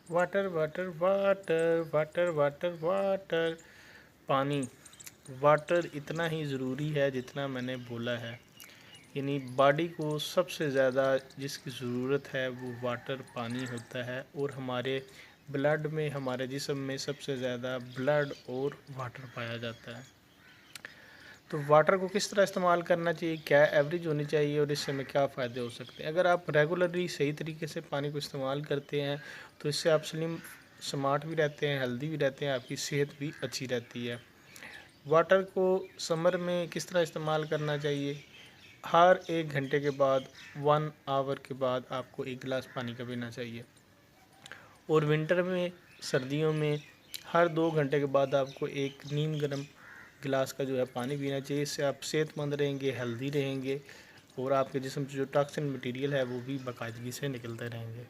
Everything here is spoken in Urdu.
Water water water water water water, پانی واٹر اتنا ہی ضروری ہے جتنا میں نے بولا ہے، یعنی باڈی کو سب سے زیادہ جس کی ضرورت ہے وہ واٹر پانی ہوتا ہے، اور ہمارے بلڈ میں، ہمارے جسم میں سب سے زیادہ بلڈ اور واٹر پایا جاتا ہے۔ تو واٹر کو کس طرح استعمال کرنا چاہیے، کیا ایوریج ہونی چاہیے اور اس سے ہمیں کیا فائدے ہو سکتے ہیں؟ اگر آپ ریگولرلی صحیح طریقے سے پانی کو استعمال کرتے ہیں تو اس سے آپ سلم سمارٹ بھی رہتے ہیں، ہیلدی بھی رہتے ہیں، آپ کی صحت بھی اچھی رہتی ہے۔ واٹر کو سمر میں کس طرح استعمال کرنا چاہیے؟ ہر 1 گھنٹے کے بعد، 1 آور کے بعد آپ کو 1 گلاس پانی کا پینا چاہیے، اور ونٹر میں، سردیوں میں ہر 2 گھنٹے کے بعد آپ کو ایک نیم گرم گلاس کا جو ہے پانی پینا چاہیے۔ اس سے آپ صحت مند رہیں گے، ہیلدی رہیں گے، اور آپ کے جسم سے جو ٹاکسن مٹیریل ہے وہ بھی باقاعدگی سے نکلتے رہیں گے۔